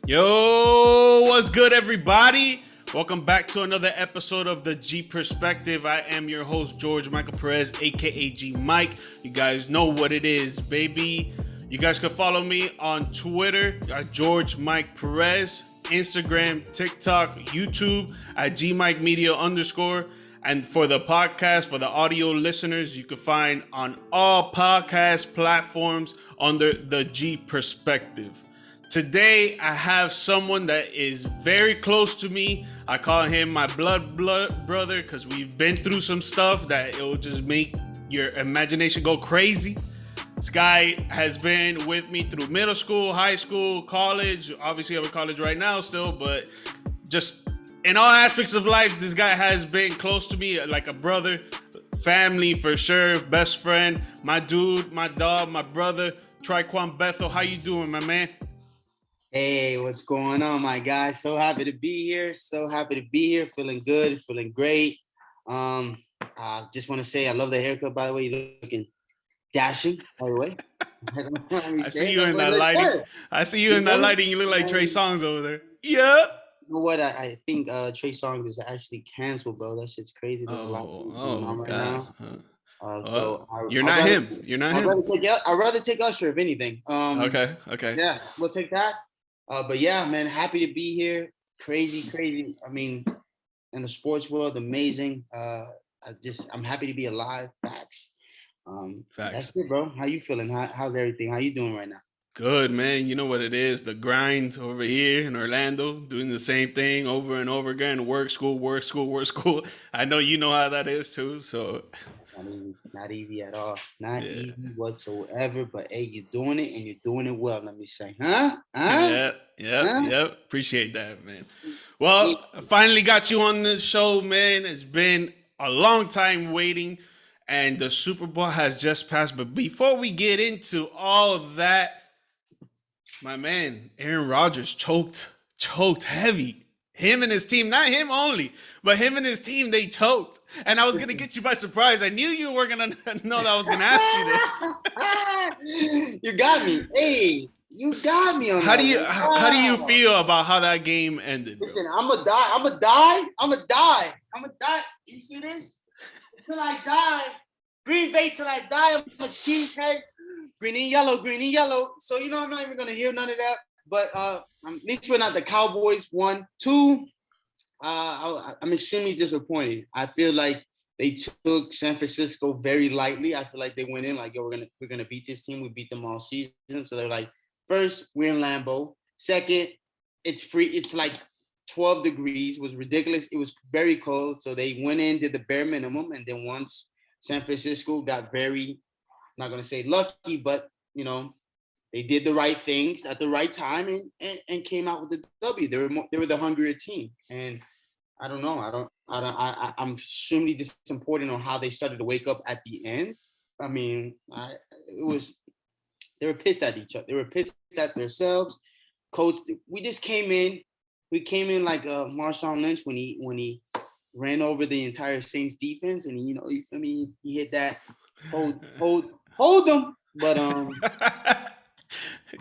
Yo, what's good, everybody? Welcome back to another episode of the G Perspective. I am your host, George Michael Perez, aka GMike. You guys know what it is, baby. You guys can follow me on Twitter at George Mike Perez, Instagram, TikTok, YouTube at GMike Media _. And for the podcast, for the audio listeners, you can find on all podcast platforms under the G Perspective. Today, I have someone that is very close to me. I call him my blood brother because we've been through some stuff that it will just make your imagination go crazy. This guy has been with me through middle school, high school, college. Obviously, I'm in college right now still, but just in all aspects of life, this guy has been close to me like a brother, family for sure, best friend, my dude, my dog, my brother, Triqon Bethel. How you doing, my man? Hey, what's going on, my guys? So happy to be here. Feeling good, feeling great. I just want to say I love the haircut, by the way. You're looking dashing, by the way. I see you in that lighting. You look like Trey Songz over there. Yeah. You know what? I think Trey Songz is actually canceled, bro. That shit's crazy. There's a lot going on right now. You're not him. I'd rather take Usher, if anything. Okay. Yeah, we'll take that. But yeah, man, happy to be here. Crazy. I mean, in the sports world, amazing. I'm happy to be alive. Facts. That's it, bro. How you feeling? How's everything? How you doing right now? Good, man. You know what it is. The grind over here in Orlando, doing the same thing over and over again. Work, school. I know you know how that is too. So not easy at all. Not easy whatsoever. But hey, you're doing it and you're doing it well, let me say. Yep. Appreciate that, man. Well, I finally got you on this show, man. It's been a long time waiting, and the Super Bowl has just passed. But before we get into all of that, my man, Aaron Rodgers choked heavy. Him and his team, not him only, but him and his team, they choked. And I was going to get you by surprise. I knew you were going to know that I was going to ask you this. You got me. Hey, you got me on how that. How do you feel about how that game ended? Listen, I'm going to die. You see this? Till I die. Green Bay till I die. I'm a cheesehead. Green and yellow. So, I'm not even going to hear none of that. But at least we're not the Cowboys. 1, 2. I'm extremely disappointed. I feel like they took San Francisco very lightly. I feel like they went in like, yo, we're gonna beat this team. We beat them all season. So they're like, first, we're in Lambeau. Second, it's free. It's like 12 degrees. It was ridiculous. It was very cold. So they went in, did the bare minimum, and then once San Francisco got very, not gonna say lucky, but they did the right things at the right time and came out with the W. They were the hungrier team, and I don't know. I'm extremely disappointed on how they started to wake up at the end. I mean, they were pissed at each other. They were pissed at themselves. Coach, we came in like Marshawn Lynch when he ran over the entire Saints defense, and he hit that hold them, but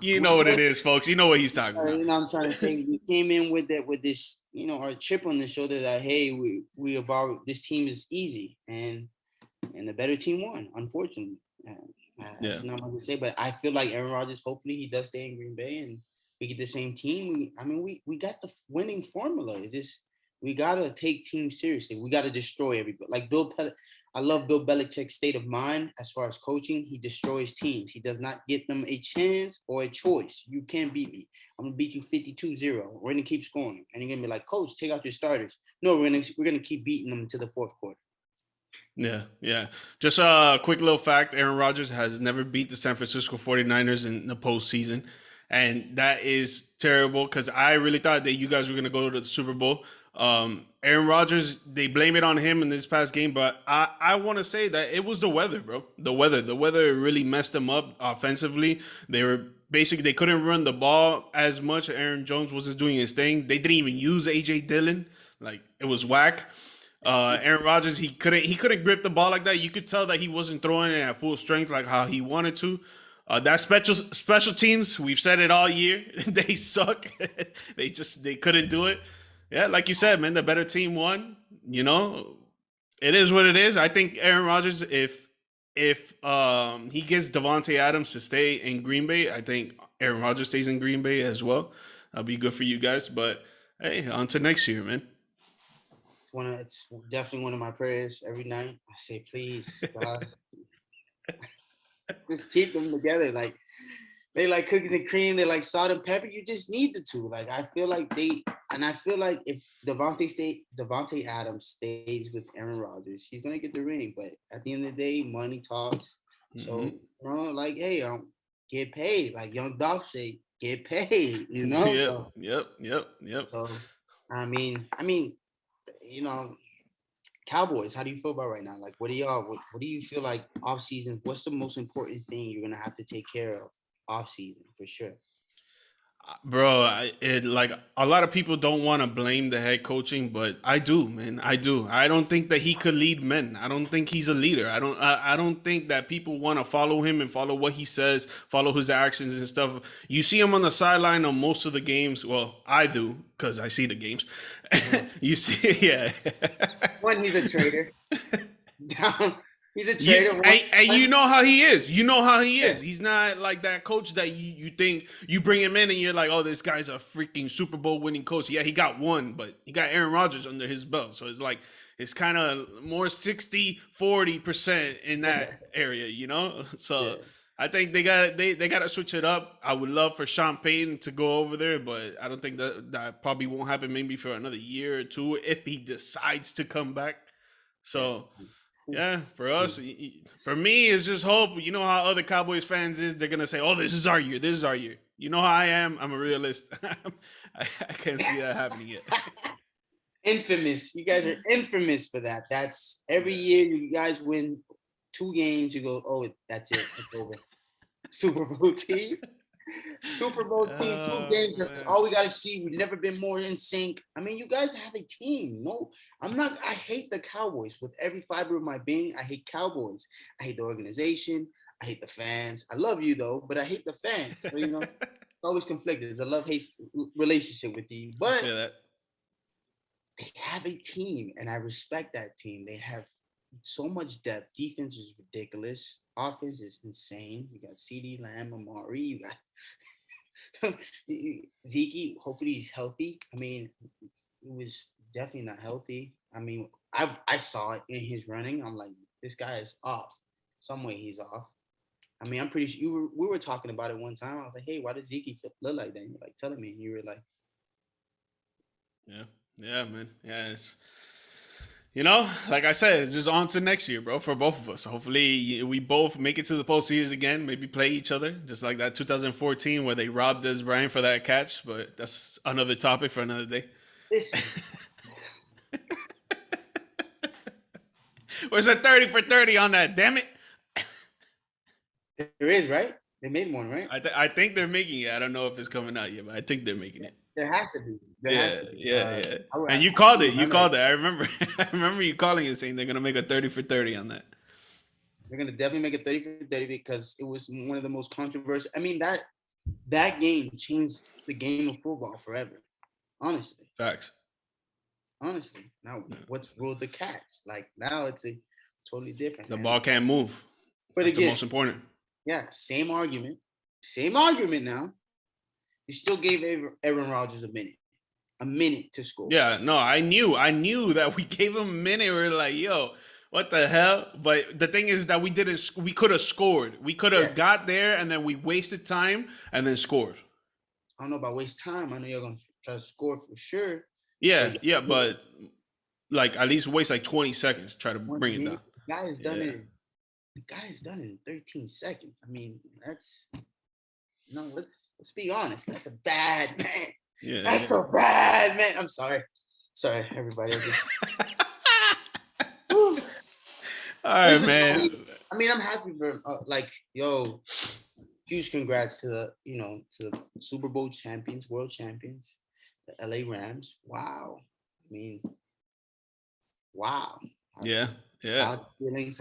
you know what it is, folks. You know what he's talking about. You know what I'm trying to say? We came in with this, our chip on the shoulder that, hey, we about this team is easy, and the better team won, unfortunately. That's not what to say, but I feel like Aaron Rodgers, hopefully he does stay in Green Bay and we get the same team. We got the winning formula. We got to take teams seriously. We got to destroy everybody. Like I love Bill Belichick's state of mind as far as coaching. He destroys teams. He does not give them a chance or a choice. You can't beat me. I'm going to beat you 52-0. We're going to keep scoring. And you're going to be like, Coach, take out your starters. No, we're going to keep beating them into the fourth quarter. Yeah. Just a quick little fact. Aaron Rodgers has never beat the San Francisco 49ers in the postseason. And that is terrible because I really thought that you guys were going to go to the Super Bowl. Aaron Rodgers, they blame it on him in this past game, but I want to say that it was the weather, bro. The weather really messed them up offensively. They couldn't run the ball as much. Aaron Jones wasn't doing his thing. They didn't even use A.J. Dillon. Like, it was whack. Aaron Rodgers, he couldn't grip the ball like that. You could tell that he wasn't throwing it at full strength like how he wanted to. That special teams, we've said it all year. They suck. They couldn't do it. Yeah, like you said, man, the better team won. You know, it is what it is. I think Aaron Rodgers, if he gets Devontae Adams to stay in Green Bay, I think Aaron Rodgers stays in Green Bay as well. That'll be good for you guys. But hey, on to next year, man. It's definitely one of my prayers every night. I say, please, God, just keep them together. Like they like cookies and cream. They like salt and pepper. You just need the two. Like I feel like if Devontae Adams stays with Aaron Rodgers, he's gonna get the ring. But at the end of the day, money talks. So like, hey, get paid. Like Young Dolph say, get paid. Yep. So I mean, Cowboys, how do you feel about right now? Like, what do you feel like off season? What's the most important thing you're gonna have to take care of off season for sure? Bro, like a lot of people don't want to blame the head coaching, but I do, man. I do. I don't think that he could lead men. I don't think he's a leader. I don't think that people want to follow him and follow what he says, follow his actions and stuff. You see him on the sideline on most of the games. Well, I do because I see the games. You see, yeah. One, he's a traitor. He's a traitor. And you know how he is. You know how he is. He's not like that coach that you think you bring him in and you're like, oh, this guy's a freaking Super Bowl winning coach. Yeah, he got one, but he got Aaron Rodgers under his belt. So it's like, it's kind of more 60-40% in that area, you know? So I think they got to switch it up. I would love for Sean Payton to go over there, but I don't think that probably won't happen maybe for another year or two if he decides to come back. So yeah, for us, for me, it's just hope. You know how other Cowboys fans is. They're gonna say, "Oh, this is our year. This is our year." You know how I am. I'm a realist. I can't see that happening yet. Infamous. You guys are infamous for that. That's every year you guys win 2 games. You go, oh, that's it. It's over. Super Bowl team. Super Bowl team, 2 games. That's all we got to see. We've never been more in sync. I mean, you guys have a team. No, I hate the Cowboys with every fiber of my being. I hate Cowboys. I hate the organization. I hate the fans. I love you though, but I hate the fans. So, it's always conflicted. It's a love-hate relationship with you. But they have a team, and I respect that team. They have so much depth. Defense is ridiculous. Offense is insane. You got CeeDee Lamb, Amari. You got Zeke, hopefully he's healthy. I mean, he was definitely not healthy. I mean, I saw it in his running. I'm like, this guy is off. Some way he's off. I mean, I'm pretty sure we were talking about it one time. I was like, hey, why does Zeke look like that? And you're like telling me, and you were like, yeah, man. Yeah, it's, like I said, it's just on to next year, bro, for both of us. Hopefully, we both make it to the postseason again, maybe play each other, just like that 2014 where they robbed Des Bryant for that catch. But that's another topic for another day. Listen. Where's a 30 for 30 on that? Damn it. There is, right? They made one, right? I think they're making it. I don't know if it's coming out yet, but I think they're making it. There has to be. Yeah. And you called it. You called it. I remember. I remember you calling it, saying they're gonna make a 30 for 30 on that. They're gonna definitely make a 30 for 30 because it was one of the most controversial. I mean, that game changed the game of football forever. Honestly. Facts. Honestly, now what's ruled the catch? Like now it's a totally different. The ball can't move. But that's again, the most important. Yeah, same argument now. You still gave Aaron Rodgers a minute to score. Yeah, no, I knew that we gave him a minute. We were like, yo, what the hell? But the thing is that we could have scored. We could have got there and then we wasted time and then scored. I don't know about waste time. I know you're going to try to score for sure. Yeah, but like at least waste like 20 seconds, try to bring it down. The guy has done it. The guy has done it in 13 seconds. I mean, let's be honest. That's a bad man. Yeah. That's a bad man. I'm sorry. Sorry, everybody. All right, man. I mean, I'm happy for huge congrats to the Super Bowl champions, world champions, the LA Rams. Wow. I mean, wow. Yeah. How's feelings?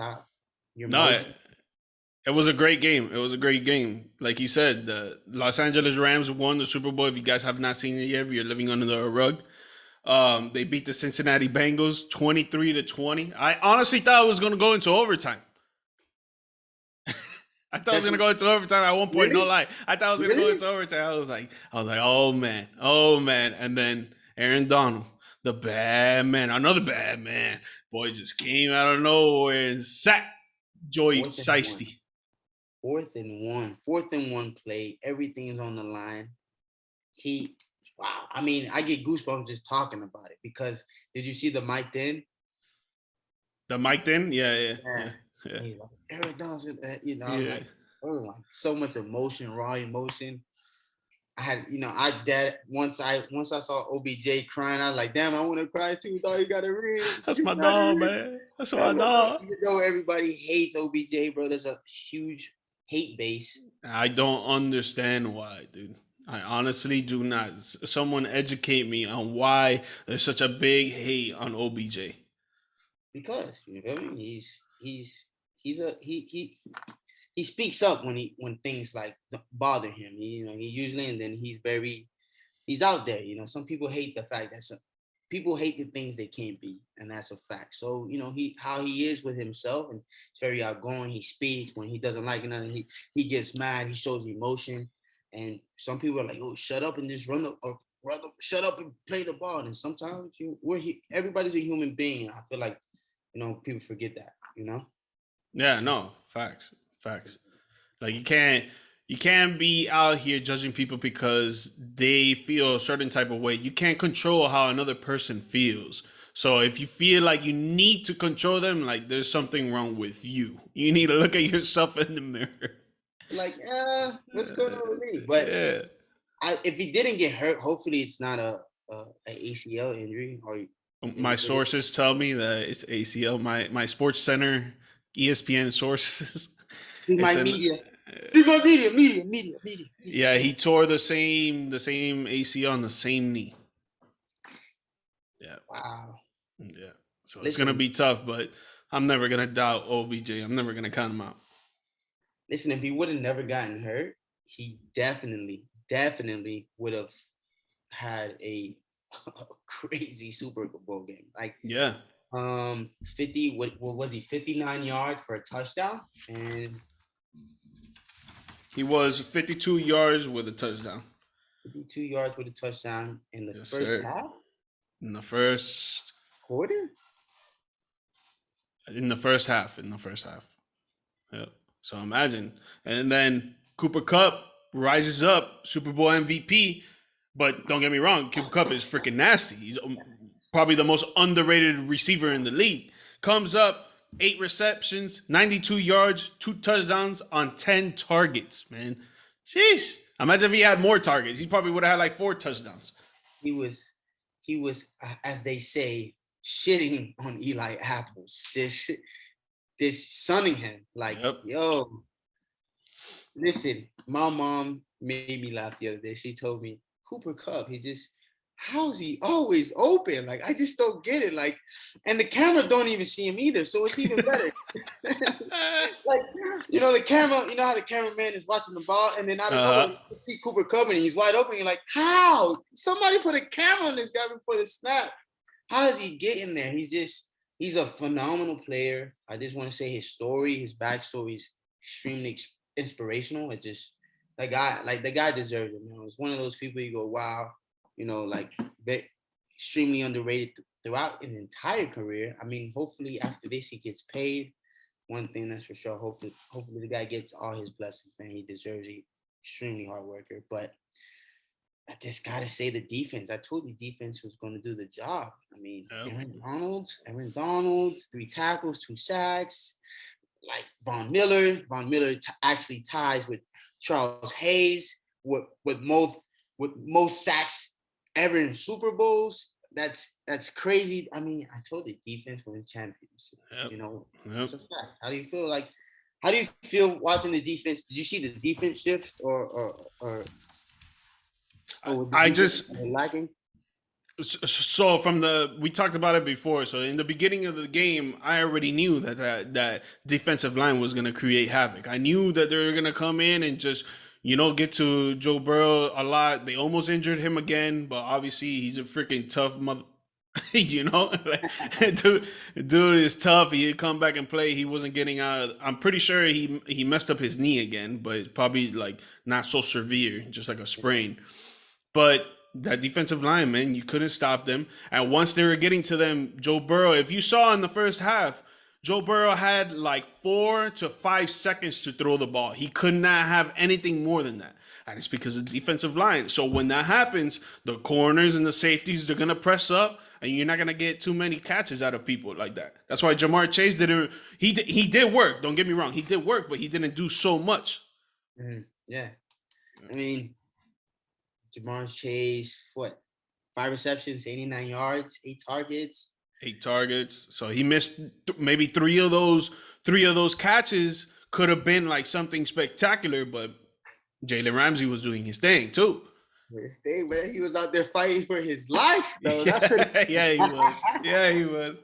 It was a great game. It was a great game. Like he said, the Los Angeles Rams won the Super Bowl. If you guys have not seen it yet, if you're living under a rug, they beat the Cincinnati Bengals 23-20. I honestly thought it was going to go into overtime. I thought it was That's gonna go into overtime at one point. No really, lie, I thought it was gonna go really. into overtime. I was like, oh man, and then Aaron Donald, the bad man, another bad man, boy, just came out of nowhere and sacked Joey Fourth and one. Shiesty. Fourth and one play. Everything is on the line. Wow. I mean, I get goosebumps just talking about it because did you see the mic then? The mic then, yeah. And he's like, Aaron Donald's, I'm Yeah. like, oh my, so much emotion, raw emotion. I had, once I saw OBJ crying, I was like, damn, I want to cry too. Dog, you gotta read. That's my dog, man. That's my dog. Even though everybody hates OBJ, bro, there's a huge hate base. I don't understand why, dude. I honestly do not. Someone educate me on why there's such a big hate on OBJ. Because you know what I mean? He speaks up when things like bother him. He usually, and then he's out there. Some people hate the fact that people hate the things they can't be, and that's a fact. So how he is with himself, and he's very outgoing. He speaks when he doesn't like anything. He gets mad. He shows emotion, and some people are like, "Oh, shut up and just shut up and play the ball." And sometimes everybody's a human being, and I feel like people forget that. Yeah, no, facts. Like you can't be out here judging people because they feel a certain type of way. You can't control how another person feels. So if you feel like you need to control them, like there's something wrong with you. You need to look at yourself in the mirror. Like, what's going on with me? But yeah. If he didn't get hurt, hopefully it's not a ACL injury. Or my sources tell me that it's ACL. My Sports Center, ESPN sources. Media. Yeah, he tore the same ACL on the same knee. Yeah. Wow. Yeah. So it's gonna be tough, but I'm never gonna doubt OBJ. I'm never gonna count him out. Listen, if he would have never gotten hurt, he definitely would have had a crazy Super Bowl game. Like, yeah. 50. What was he? 59 yards for a touchdown, and he was 52 yards with a touchdown. 52 yards with a touchdown in the first half. In the first quarter. In the first half. Yeah. So imagine, and then Cooper Kupp rises up, Super Bowl MVP. But don't get me wrong, Cooper Kupp is freaking nasty. He's probably the most underrated receiver in the league. Comes up, 8 receptions, 92 yards, 2 touchdowns on 10 targets, man. Sheesh. Imagine if he had more targets. He probably would have had like 4 touchdowns. He was, as they say, shitting on Eli Apples. This sunning him. Like, yo, listen, my mom made me laugh the other day. She told me, Cooper Kupp, how's he always open? Like, I just don't get it. Like, and the camera don't even see him either, so it's even better. Like, the camera, how the cameraman is watching the ball, and then out of nowhere, you see Cooper Kupp and he's wide open. You're like, how? Somebody put a camera on this guy before the snap. How is he getting there? He's a phenomenal player. I just want to say his story, his backstory is extremely inspirational. The guy deserves it, man. It's one of those people you go, wow, extremely underrated throughout his entire career. I mean, hopefully after this he gets paid. One thing that's for sure. Hopefully the guy gets all his blessings, man. He deserves it. Extremely hard worker. But I just gotta say the defense. I told you defense was going to do the job. I mean, Aaron Donald, 3 tackles, 2 sacks. Like Von Miller actually ties with Charles Hayes with most sacks ever in Super Bowls. That's crazy. I mean, I told you defense wins champions. It's a fact. How do you feel? Like, how do you feel watching the defense? Did you see the defense shift or I just lacking? So we talked about it before. So in the beginning of the game, I already knew that defensive line was gonna create havoc. I knew that they were gonna come in and just get to Joe Burrow a lot. They almost injured him again, but obviously he's a freaking tough mother. Like, dude is tough. He'd come back and play. He wasn't getting out. I'm pretty sure he messed up his knee again, but probably like not so severe, just like a sprain. But that defensive line, man, you couldn't stop them. And once they were getting to them, Joe Burrow, if you saw in the first half, Joe Burrow had like 4 to 5 seconds to throw the ball. He could not have anything more than that. And it's because of the defensive line. So when that happens, the corners and the safeties, they're going to press up, and you're not going to get too many catches out of people like that. That's why Jamar Chase didn't. He did work. Don't get me wrong. He did work, but he didn't do so much. Yeah. I mean, Jamar Chase, what? 5 receptions, 89 yards, 8 targets. 8 targets. So he missed maybe three of those catches could have been like something spectacular, but Jalen Ramsey was doing his thing too. His thing, man. He was out there fighting for his life, though. Yeah, he was. Yeah, he was.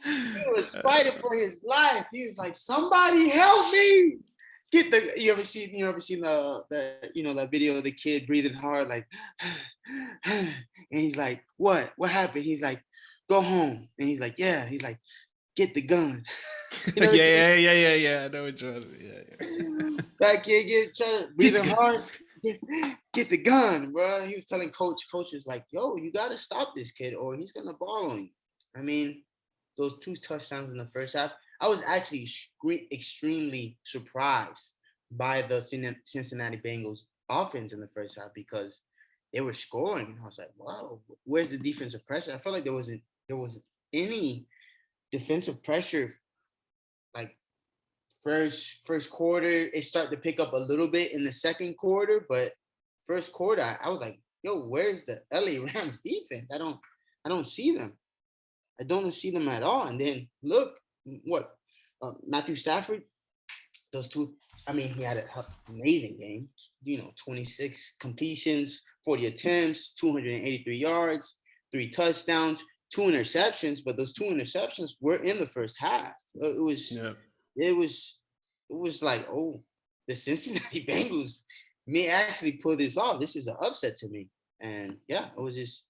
He was fighting for his life. He was like, "Somebody help me!" You ever seen the that video of the kid breathing hard, like, and he's like, "What happened?" He's like, "Go home." And he's like, "Yeah." He's like, "Get the gun." Yeah. I know what you're yeah. That kid trying to breathing hard. Get the gun, bro. He was telling coach was like, "Yo, you gotta stop this kid, or he's gonna ball on you." I mean, those 2 touchdowns in the first half. I was actually extremely surprised by the Cincinnati Bengals offense in the first half because they were scoring. I was like, wow, where's the defensive pressure? I felt like there wasn't any defensive pressure. Like first quarter, it started to pick up a little bit in the second quarter, but first quarter, I was like, yo, where's the LA Rams defense? I don't see them. I don't see them at all. And then look, what Matthew Stafford, those 2. I mean, he had an amazing game. 26 completions, 40 attempts, 283 yards, 3 touchdowns, 2 interceptions. But those 2 interceptions were in the first half. It was like, oh, the Cincinnati Bengals may actually pull this off. This is an upset to me. And yeah, it was just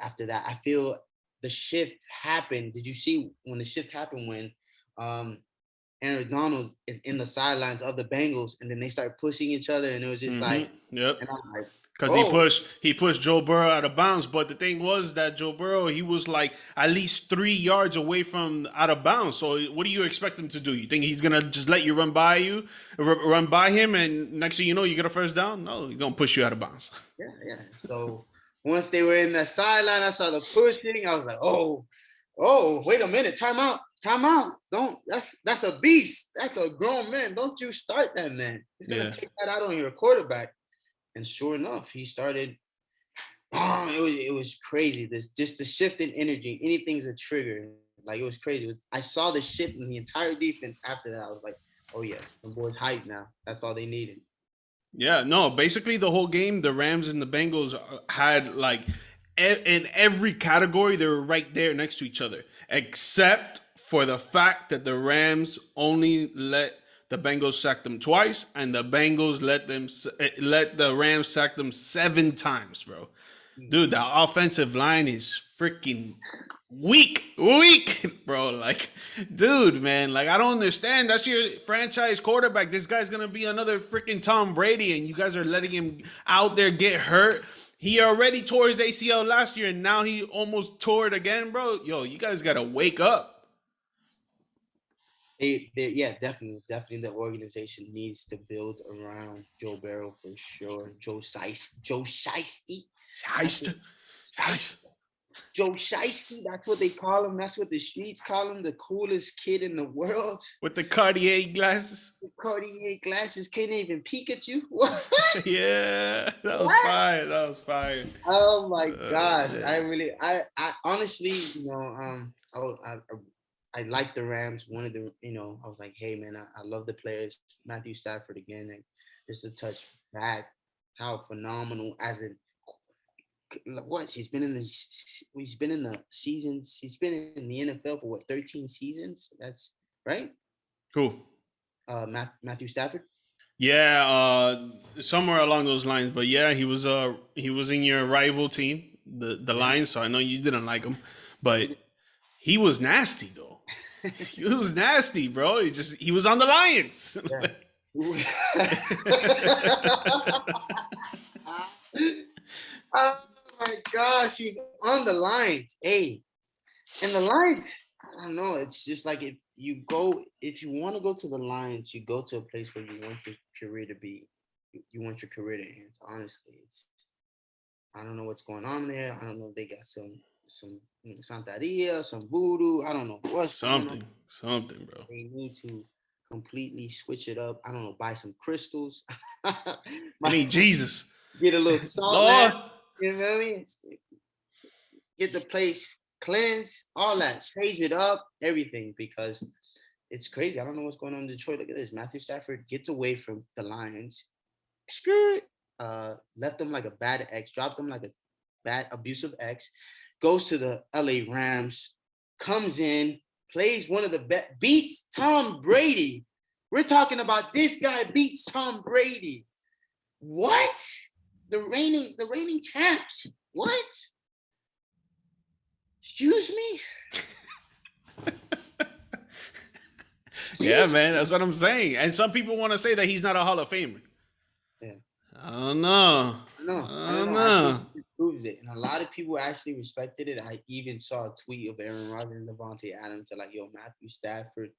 after that, I feel the shift happened. Did you see when the shift happened when Aaron Donald is in the sidelines of the Bengals, and then they start pushing each other, and it was just like, yep. And I'm like, because he pushed Joe Burrow out of bounds. But the thing was that Joe Burrow, he was like at least 3 yards away from out of bounds. So what do you expect him to do? You think he's gonna just let you run by him, and next thing you know, you get a first down? No, he's gonna push you out of bounds. Yeah. So once they were in the sideline, I saw the pushing. I was like, oh, wait a minute, time out. Don't. That's a beast. That's a grown man. Don't you start that man. He's gonna take that out on your quarterback. And sure enough, he started. It was crazy. Just the shift in energy. Anything's a trigger. Like, it was crazy. I saw the shift in the entire defense after that. I was like, oh yeah, the boys hyped now. That's all they needed. Yeah, no, basically the whole game, the Rams and the Bengals had like in every category, they were right there next to each other, except for the fact that the Rams only let the Bengals sack them twice, and the Bengals let the Rams sack them 7 times, bro. Dude, the offensive line is freaking weak, bro. Like, dude, man, like, I don't understand. That's your franchise quarterback. This guy's gonna be another freaking Tom Brady, and you guys are letting him out there get hurt. He already tore his ACL last year, and now he almost tore it again, bro. Yo, you guys gotta wake up. Yeah, definitely. The organization needs to build around Joe Burrow for sure. Joe Shiesty. Joe Shiesty, that's what they call him. That's what the streets call him. The coolest kid in the world. With the Cartier glasses. Can't even peek at you. What? Yeah, that was fire. Oh my gosh. I honestly, I like the Rams. Wanted to, I was like, hey man, I love the players. Matthew Stafford again, and just to touch back how phenomenal as a what? He's been in the seasons. He's been in the NFL for what, 13 seasons? That's right. Cool. Matthew Stafford. Yeah, somewhere along those lines. But yeah, he was in your rival team, the Lions. So I know you didn't like him, but he was nasty though. He was nasty, bro. He was on the Lions. Yeah. Oh my gosh, he's on the Lions. Hey, and the Lions, I don't know. It's just like if you want to go to the Lions, you go to a place where you want your career to be. You want your career to end. Honestly, I don't know what's going on there. I don't know if they got some Santeria, some voodoo. I don't know what's going on. Something, bro. They need to completely switch it up. I don't know, buy some crystals. Jesus. Get a little salt. You know what I mean? Get the place cleansed, all that. Stage it up, everything, because it's crazy. I don't know what's going on in Detroit. Look at this. Matthew Stafford gets away from the Lions. Screw it. Left them like a bad ex, dropped them like a bad abusive ex, goes to the LA Rams, comes in, plays one of the best, beats Tom Brady. We're talking about this guy beats Tom Brady. What? The reigning champs. What? Excuse me? Yeah, man, that's what I'm saying. And some people want to say that he's not a Hall of Famer. Yeah. I don't know. I don't know. I think it proves it. And a lot of people actually respected it. I even saw a tweet of Aaron Rodgers and Devontae Adams to like, yo, Matthew Stafford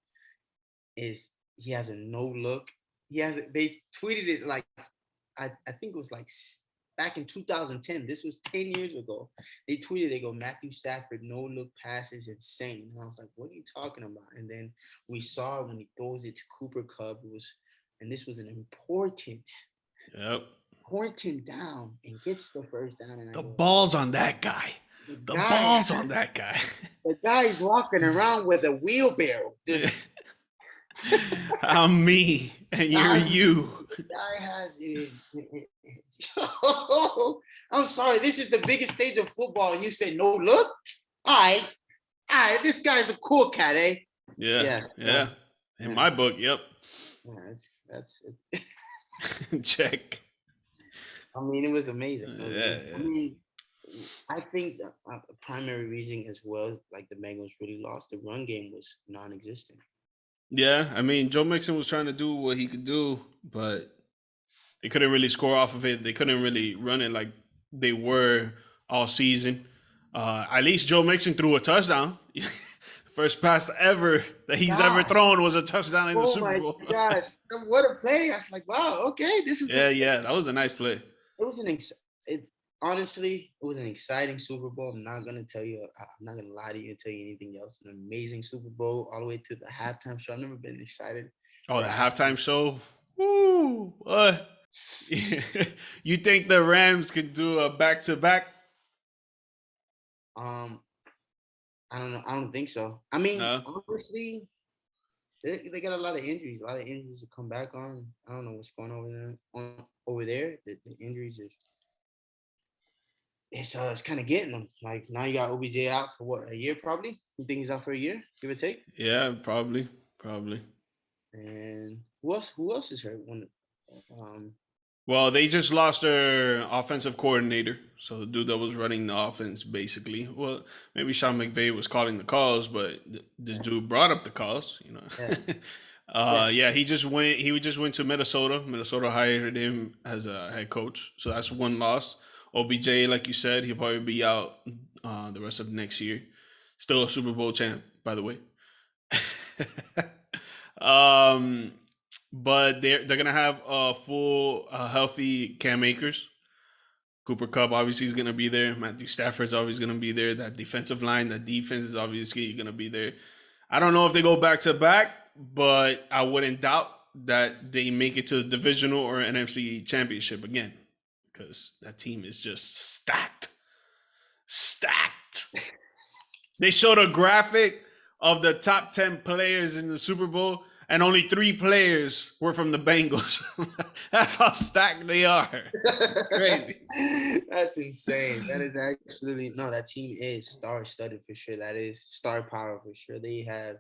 he has a no look. They tweeted it like, I think it was like back in 2010. This was 10 years ago. They tweeted, they go, Matthew Stafford, no look pass is insane. And I was like, what are you talking about? And then we saw when he throws it to Cooper Kupp, and this was an important down and gets the first down. And the ball's on that guy. The ball's on that guy. The guy's walking around with a wheelbarrow. I'm me and you're you. The guy has it. I'm sorry. This is the biggest stage of football, and you say no look. All right. This guy's a cool cat, eh? Yeah. In my book, yep. Yeah, that's it. Check. I mean, it was amazing. Yeah. I mean, I think the primary reason as well, like the Bengals really lost, the run game was non-existent. Yeah, I mean, Joe Mixon was trying to do what he could do, but they couldn't really score off of it. They couldn't really run it like they were all season. At least Joe Mixon threw a touchdown. First pass ever that he's ever thrown was a touchdown in the Super Bowl. Oh my gosh, what a play. I was like, wow, okay, this is that was a nice play. It was honestly, it was an exciting Super Bowl. I'm not gonna lie to you and tell you anything else. An amazing Super Bowl all the way to the halftime show. I've never been excited. Oh, the halftime show. Woo! You think the Rams could do a back-to-back? I don't know. I don't think so. I mean, honestly, they got a lot of injuries. A lot of injuries to come back on. I don't know what's going on over there. The injuries it's kind of getting them. Like now you got OBJ out for what, a year probably? You think he's out for a year, give or take? Yeah, probably. And who else is hurt? Well, they just lost their offensive coordinator. So the dude that was running the offense, basically. Well, maybe Sean McVay was calling the calls, but this dude brought up the calls, you know. He just went to Minnesota. Minnesota hired him as a head coach. So that's one loss. OBJ, like you said, he'll probably be out the rest of next year. Still a Super Bowl champ, by the way. But they're gonna have a full healthy Cam Akers. Cooper Kupp obviously is gonna be there. Matthew Stafford's always gonna be there. That defensive line, that defense is obviously gonna be there. I don't know if they go back to back, but I wouldn't doubt that they make it to the divisional or NFC championship again, because that team is just stacked. They showed a graphic of the top 10 players in the Super Bowl, and only 3 players were from the Bengals. That's how stacked they are. Crazy. That's insane. That is absolutely no. That team is star-studded for sure. That is star power for sure. They have,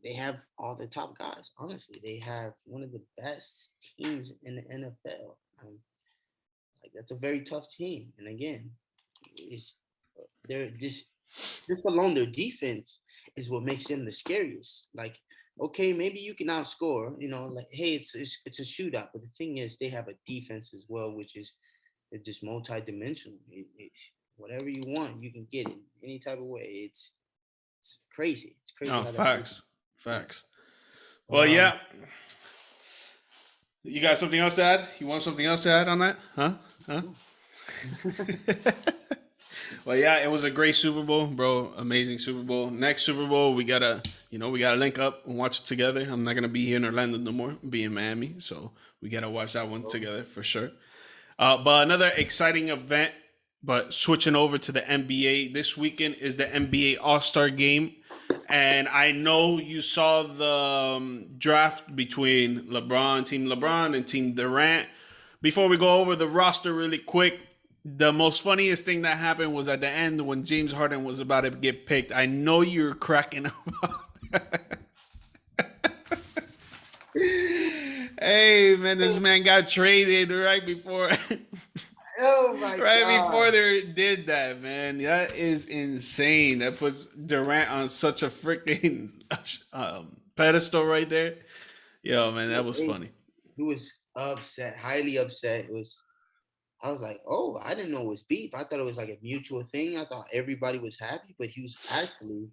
they have all the top guys. Honestly, they have one of the best teams in the NFL. Like that's a very tough team. And again, it's they're just alone their defense is what makes them the scariest. Like, okay, maybe you can outscore, like, hey, it's a shootout. But the thing is, they have a defense as well, which is just multi-dimensional. Whatever you want, you can get it any type of way. It's crazy. It's crazy. No, How facts. Yeah. Facts. Well, yeah. You got something else to add? You want something else to add on that? Huh? Well, yeah, it was a great Super Bowl, bro. Amazing Super Bowl. Next Super Bowl, we gotta link up and watch it together. I'm not gonna be here in Orlando no more. I'll be in Miami, so we gotta watch that one together for sure. But another exciting event. But switching over to the NBA, this weekend is the NBA All-Star Game. And I know you saw the draft between Team LeBron and Team Durant. Before we go over the roster really quick, the most funniest thing that happened was at the end when James Harden was about to get picked. I know you're cracking up about that. Hey, man, this man got traded right before. Oh my right God. before they did that, man. That is insane. That puts Durant on such a freaking pedestal right there. Yo, man, that was funny. He was upset, highly upset. I was like, oh, I didn't know it was beef. I thought it was like a mutual thing. I thought everybody was happy, but he was actually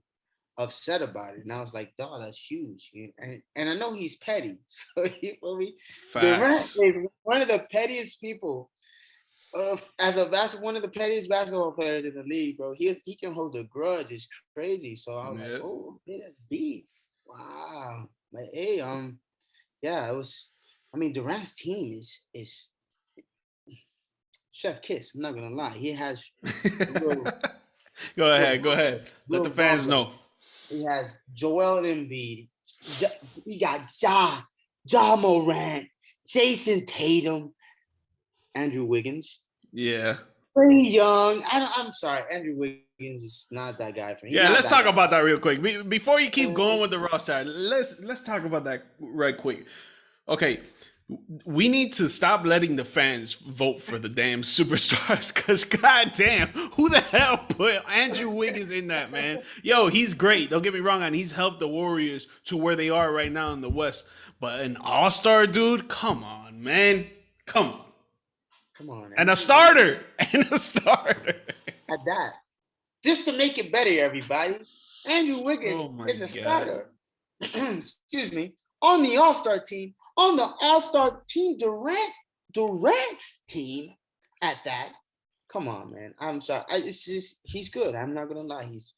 upset about it. And I was like, dog, that's huge. And I know he's petty. So you feel me? Facts. Durant is one of the pettiest people. One of the pettiest basketball players in the league, bro. He can hold a grudge. It's crazy. So I was like, oh, okay, that's beef. Wow. Like, hey, yeah, it was. I mean, Durant's team is Chef Kiss. I'm not gonna lie. He has. Go ahead. Let the fans know. He has Joel Embiid. He got Ja Morant, Jason Tatum, Andrew Wiggins. Yeah. Pretty young. I'm sorry. Andrew Wiggins is not that guy for him. Yeah, let's talk about that real quick. Before you keep going with the roster, let's talk about that right quick. Okay. We need to stop letting the fans vote for the damn superstars because goddamn, who the hell put Andrew Wiggins in that, man? Yo, he's great. Don't get me wrong, and he's helped the Warriors to where they are right now in the West. But an all-star dude, come on, man. Come on. And a starter. At that. Just to make it better, everybody. Andrew Wiggins is a starter. Excuse me. On the All-Star team. On the All-Star team, Durant's team at that. Come on, man. I'm sorry. It's just he's good. I'm not gonna lie. He's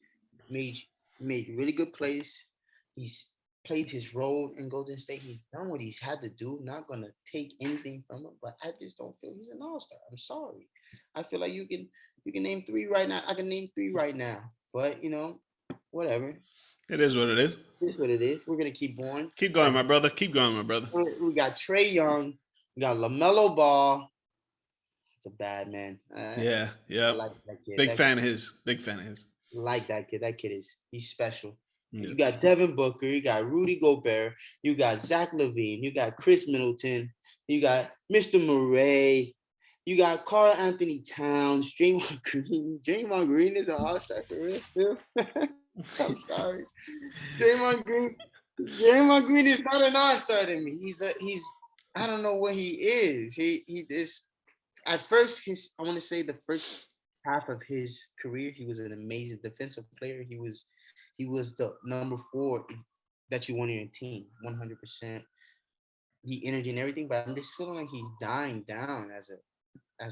made really good plays. He's played his role in Golden State. He's done what he's had to do. Not gonna take anything from him, but I just don't feel he's an all-star. I'm sorry. I feel like you can name 3 right now. I can name 3 right now, but whatever. It is what it is. It is what it is. We're gonna keep going. Keep going, my brother. Keep going, my brother. We got Trae Young. We got LaMelo Ball. It's a bad man. Yeah. Like that kid. Big fan of his. Like that kid. That kid he's special. Yeah. You got Devin Booker, you got Rudy Gobert, you got Zach LaVine, you got Chris Middleton, you got Mr. Murray, you got Karl Anthony Towns, Draymond Green. Draymond Green is an all-star for real still. I'm sorry. Draymond Green is not an all-star to me. He's I don't know what he is. He is at first I want to say the first half of his career, he was an amazing defensive player. He was the number 4 that you want in your team, 100%. He energy and everything, but I'm just feeling like he's dying down as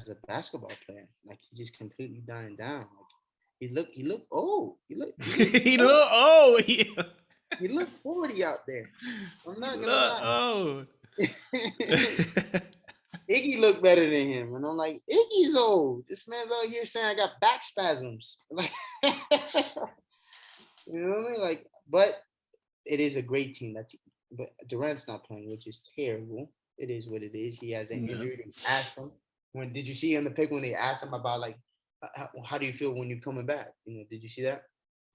a basketball player. Like he's just completely dying down. Like he looked old. He looked old. He looked 40 out there. I'm not gonna lie. Iggy looked better than him, and I'm like, Iggy's old. This man's out here saying I got back spasms. Like. You know what I mean? Like, but it is a great team. But Durant's not playing, which is terrible. It is what it is. He has an Yeah. injury. They asked him when did you see in the pick when they asked him about like how do you feel when you're coming back? Did you see that?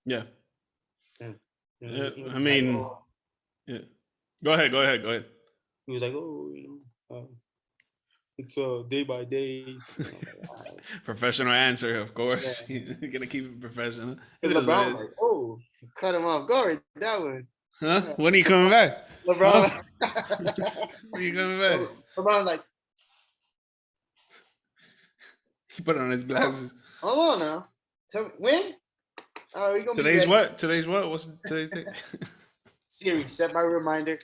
Yeah. Yeah. He was I like, mean, oh, yeah. Go ahead. Go ahead. Go ahead. he was like, oh, it's day by day. I'm like, all right. Professional answer, of course. Yeah. You're gonna keep it professional. It Because is what it LeBron was is. like, oh, cut him off guard. That one. Huh? Yeah. When are you coming back? Huh? LeBron, When are you coming back? LeBron's like, He put on his oh, glasses. hold on now. Tell me when? Are we gonna be Today's ready? what? Today's what? What's today's date? Siri, set my reminder.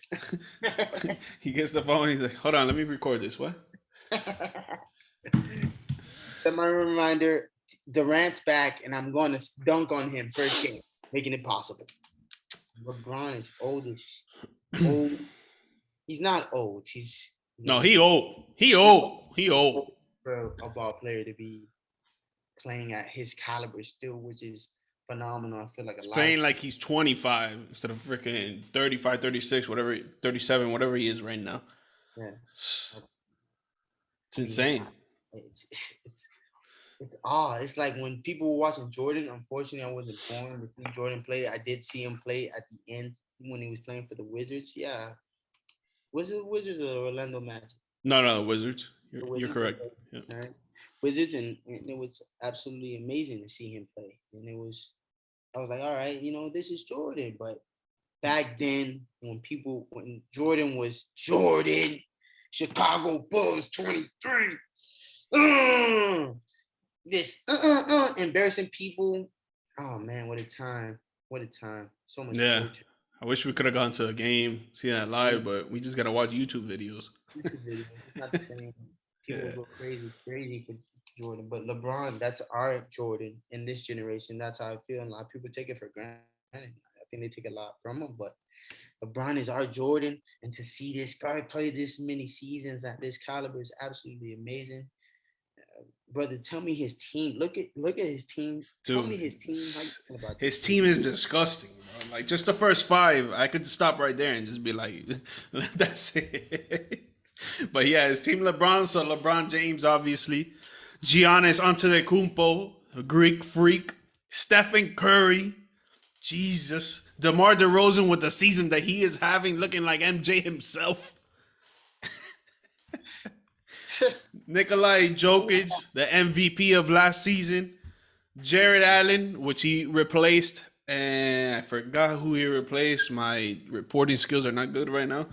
He gets the phone. He's like, "Hold on, let me record this." What? Set my reminder. Durant's back, and I'm going to dunk on him first game, making it possible. LeBron is old. He's not old. He's No, he old. He old. He old. for a ball player to be playing at his caliber still, which is phenomenal. I feel like He's playing like he's 25 instead of freaking 35, 36, whatever, 37, whatever he is right now. Yeah, It's insane. it's it's like when people were watching Jordan. Unfortunately, I wasn't born to see Jordan play. I did see him play at the end when he was playing for the Wizards. Yeah, was it Wizards or Orlando Magic? No, Wizards. The You're Wizards, correct. okay. Yeah. All right. Wizards, and it was absolutely amazing to see him play. And I was like, all right, this is Jordan. But back then, when Jordan was Jordan, Chicago Bulls 23. This embarrassing people. Oh man, what a time! What a time! So much Yeah. torture. I wish we could have gone to a game, see that live, but we just gotta watch YouTube videos. YouTube videos. It's not the same. People Yeah. go crazy for Jordan. But LeBron, that's our Jordan in this generation. That's how I feel. And a lot of people take it for granted. I think they take a lot from him. But LeBron is our Jordan. And to see this guy play this many seasons at this caliber is absolutely amazing. Brother, tell me his team. Look at his team. Tell me Dude, his team. How you feel about his this team is disgusting, bro. Like just the first five, I could stop right there and just be like, that's it. But yeah, his team LeBron, so LeBron James, obviously. Giannis Antetokounmpo, a Greek freak. Stephen Curry. Jesus. DeMar DeRozan with the season that he is having, looking like MJ himself. Nikolai Jokic, the MVP of last season. Jared Allen, which he replaced. And I forgot who he replaced. My reporting skills are not good right now.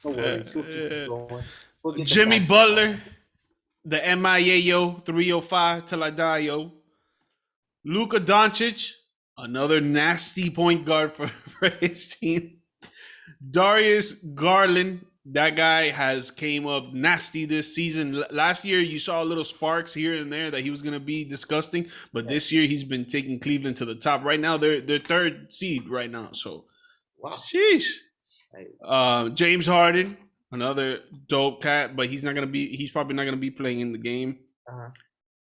No worries. We'll get Jimmy facts. Butler, the MIA 305 till I die, yo. Luka Doncic, another nasty point guard for his team. Darius Garland, that guy has came up nasty this season. Last year, you saw little sparks here and there that he was going to be disgusting, but this year he's been taking Cleveland to the top. Right now, they're third seed right now. So, Wow. sheesh. James Harden, another dope cat, but he's probably not going to be playing in the game.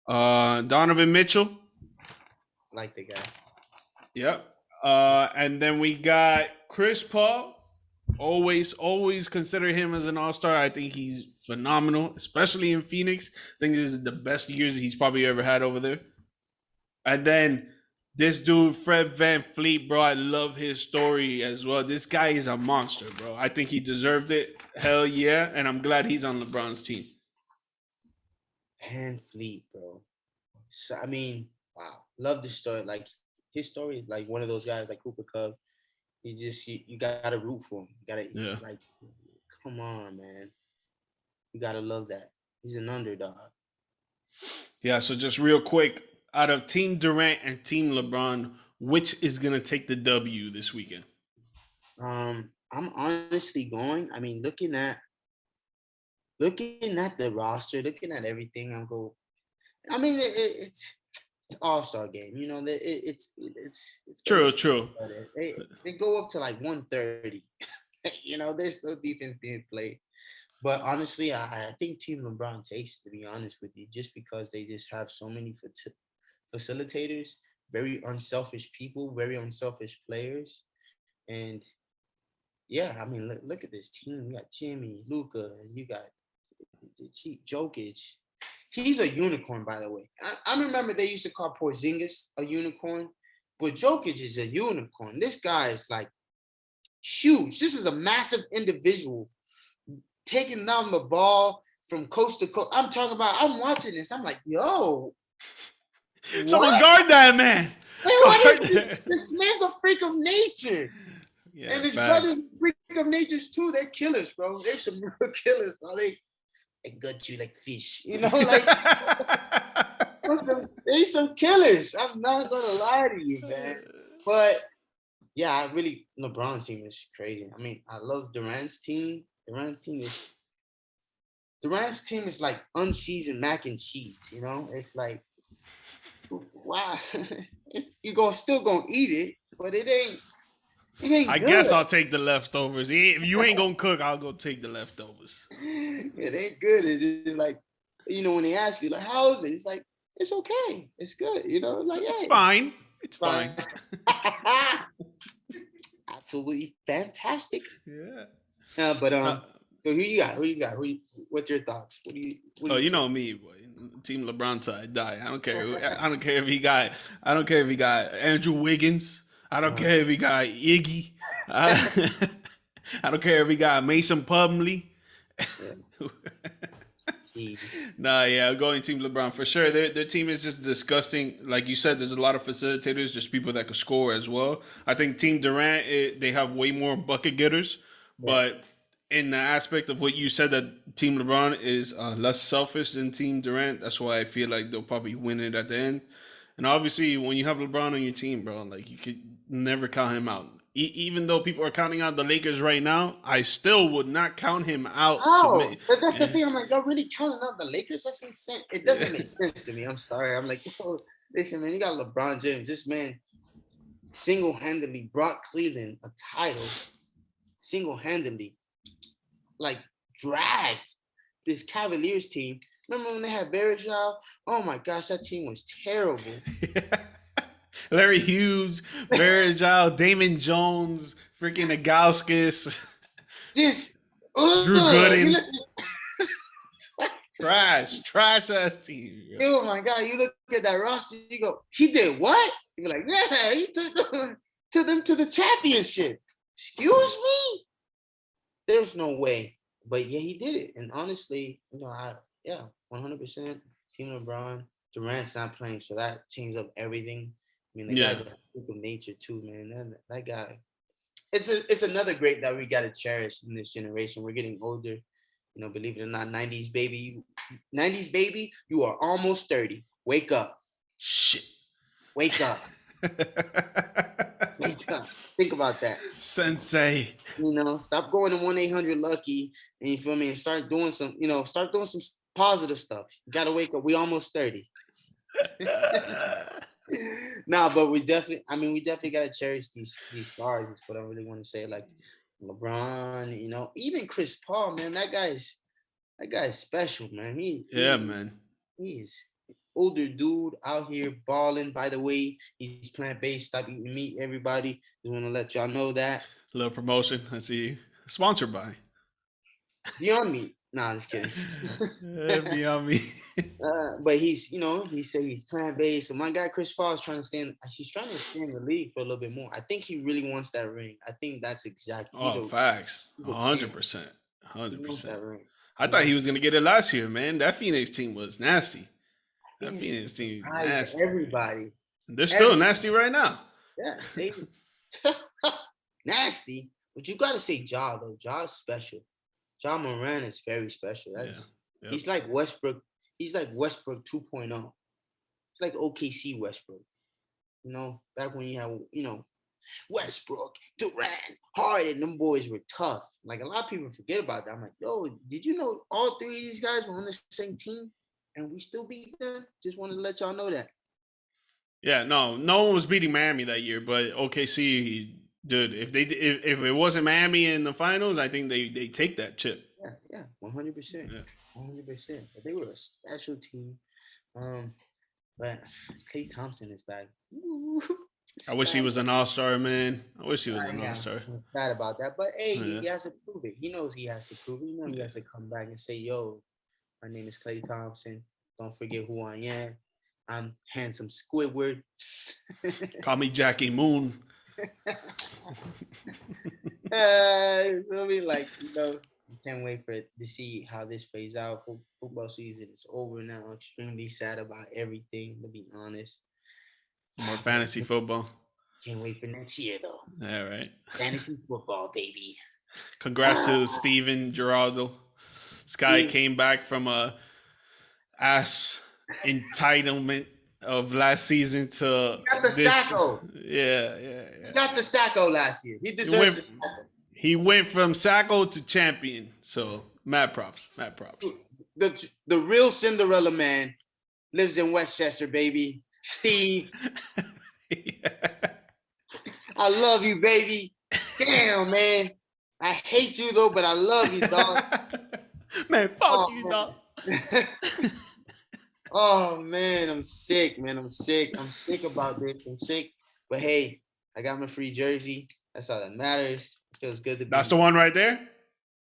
Donovan Mitchell. Like the guy. Yep. And then we got Chris Paul. Always consider him as an all-star. I think he's phenomenal, especially in Phoenix. I think this is the best years he's probably ever had over there. And then this dude, Fred VanVleet, bro, I love his story as well. This guy is a monster, bro. I think he deserved it. Hell yeah. And I'm glad he's on LeBron's team. VanVleet, bro. So, I mean, wow. Love the story. Like, his story is like one of those guys like Cooper Cub. You gotta root for him. Like, come on, man. You gotta love that. He's an underdog. Yeah, so just real quick, out of Team Durant and Team LeBron, which is gonna take the W this weekend? I'm honestly going. I mean, looking at the roster, looking at everything, I mean, it's all-star game, it's True. They go up to like 130. There's no defense being played, but honestly, I think Team LeBron takes it, to be honest with you, just because they just have so many facilitators very unselfish people, very unselfish players, and yeah, I mean, look at this team. You got Jimmy, Luca, you got Jokic. He's a unicorn, by the way. I remember they used to call Porzingis a unicorn, but Jokic is a unicorn. This guy is like huge. This is a massive individual taking down the ball from coast to coast. I'm talking about, I'm watching this. I'm like, yo. Someone guard that man. Wait, what is this? This man's a freak of nature. Yeah, and his brothers are freak of natures too. They're killers, bro. They're some real killers, bro. They gut you like fish. You know, like they some killers. I'm not gonna lie to you, man. But yeah, I really LeBron's team is crazy. I mean, I love Durant's team. Durant's team is like unseasoned mac and cheese. You know, it's like wow, you're still gonna eat it, but it ain't. I guess I'll take the leftovers. If you ain't gonna cook, I'll go take the leftovers. It ain't good. It's just like, you know, when they ask you, like, how is it? It's like, it's okay. It's good. You know, like, it's fine. It's fine. Absolutely fantastic. Yeah. But so who you got? What's your thoughts? You know me, boy. Team LeBron till I die. I don't care. I don't care if he got Andrew Wiggins. I don't care if he got Iggy. I don't care if he got Mason Plumlee. I'm going Team LeBron for sure. Their team is just disgusting. Like you said, there's a lot of facilitators. There's people that could score as well. I think Team Durant, they have way more bucket getters. But in the aspect of what you said, that Team LeBron is less selfish than Team Durant. That's why I feel like they'll probably win it at the end. And obviously, when you have LeBron on your team, bro, like you could never count him out. Even though people are counting out the Lakers right now, I still would not count him out. Oh, but that's the thing. I'm like, y'all really counting out the Lakers? That's insane. It doesn't make sense to me. I'm sorry. I'm like, yo, listen, man, you got LeBron James. This man single-handedly brought Cleveland a title. Single-handedly, like, dragged this Cavaliers team. Remember when they had Bergeron? Oh my gosh, that team was terrible. Larry Hughes, Bergeron, Damon Jones, freaking Nagauskas. Just Drew Gooden. Trash ass team. Oh my God, you look at that roster, you go, he did what? You're like, yeah, he took them to the championship. Excuse me? There's no way. But yeah, he did it. And honestly, you know, 100% Team LeBron. Durant's not playing, so that changes up everything. I mean, the guy's a freak of nature too, man. That guy. It's another great that we gotta cherish in this generation. We're getting older. You know, believe it or not, 90s baby, you are almost 30. Wake up. Shit. Wake up. Wake up. Think about that. Sensei. You know, stop going to 1-800-LUCKY and you feel me, and start doing some positive stuff. You gotta wake up. We almost 30. But we definitely gotta cherish these stars. Is what I really want to say. Like LeBron, you know, even Chris Paul, man. That guy is special, man. Man. He is older dude out here balling. By the way, he's plant-based. Stop eating meat, everybody. Just want to let y'all know that. Little promotion. I see. Sponsored by Beyond Meat. Nah, just kidding. Beyond Meat. But he said he's plant-based. So my guy Chris Paul is trying to stay in the league for a little bit more. I think he really wants that ring. I think that's exactly. Facts. 100%. 100%. I thought he was gonna get it last year, man. That Phoenix team was nasty. That Phoenix team nasty. Everybody. They're still nasty right now. Yeah, they nasty. But you gotta say Ja though. Ja's special. Ja Morant is very special. He's like Westbrook. He's like Westbrook 2.0. It's like OKC Westbrook. You know, back when you had, you know, Westbrook, Durant, Harden, them boys were tough. Like a lot of people forget about that. I'm like, yo, did you know all three of these guys were on the same team and we still beat them? Just wanted to let y'all know that. Yeah, no one was beating Miami that year, but OKC, dude, if it wasn't Miami in the finals, I think they take that chip. Yeah, 100%. 100%. But they were a special team. But Klay Thompson is back. Ooh, I wish he sad. was an all-star, man. I wish he was an Yeah, all-star. I'm sad about that. But hey, Yeah. he has to prove it. He knows he has to prove it. He knows he Yeah. has to come back and say, "Yo, my name is Klay Thompson. Don't forget who I am. I'm handsome Squidward." Call me Jackie Moon. You feel me? Like, can't wait for it to see how this plays out. Football season is over now. Extremely sad about everything, to be honest. More fantasy football. Can't wait for next year, though. All right. Fantasy football, baby. Congrats to Steven Geraldo. This guy came back from a ass entitlement of last season to got the Sacco. Yeah. He got the Sacco last year. He deserves the Sacco. He went from Sacco to champion. So mad props. The real Cinderella man lives in Westchester, baby. Steve. Yeah. I love you, baby. Damn, man. I hate you though, but I love you, dog. Man, fuck you, dog. Oh man, I'm sick, man. I'm sick about this. I'm sick. But hey, I got my free jersey. That's all that matters. It feels good to be. That's the one right there?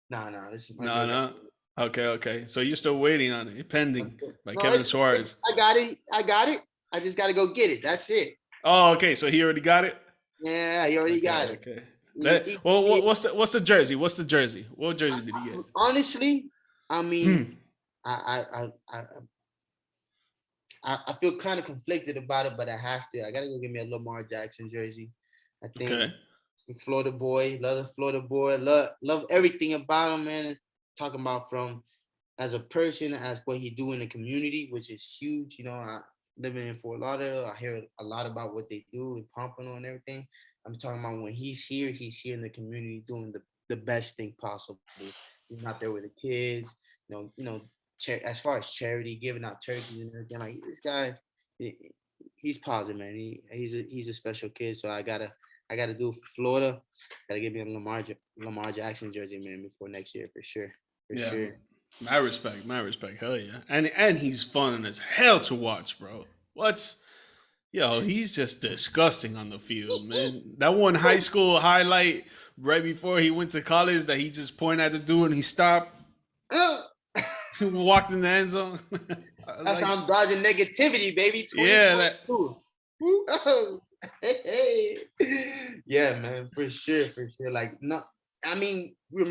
No, this is my No. Okay. So you're still waiting on it, pending by Kevin Suarez. I got it. I just gotta go get it. That's it. Oh, okay. So he already got it? Yeah, he already got it. Okay. What's the jersey? What jersey did he get? Honestly, I mean, I feel kind of conflicted about it, but I have to. I gotta go get me a Lamar Jackson jersey. I think Florida boy, love the Florida boy, love everything about him, man. Talking about from as a person, as what he do in the community, which is huge. Living in Fort Lauderdale, I hear a lot about what they do in Pompano and everything. I'm talking about when he's here in the community doing the best thing possible. He's not there with the kids, as far as charity, giving out turkeys and everything. Like this guy, he's positive, man. He's a special kid. So I gotta do it for Florida. Gotta get me a Lamar Jackson jersey, man, before next year for sure. For sure. My respect. Hell yeah. And he's fun as hell to watch, bro. He's just disgusting on the field, man. That one high school highlight right before he went to college that he just pointed at the dude and he stopped. Walked in the end zone. That's how I'm dodging negativity, baby. Yeah. Yeah, man, for sure. Like, no, I mean, we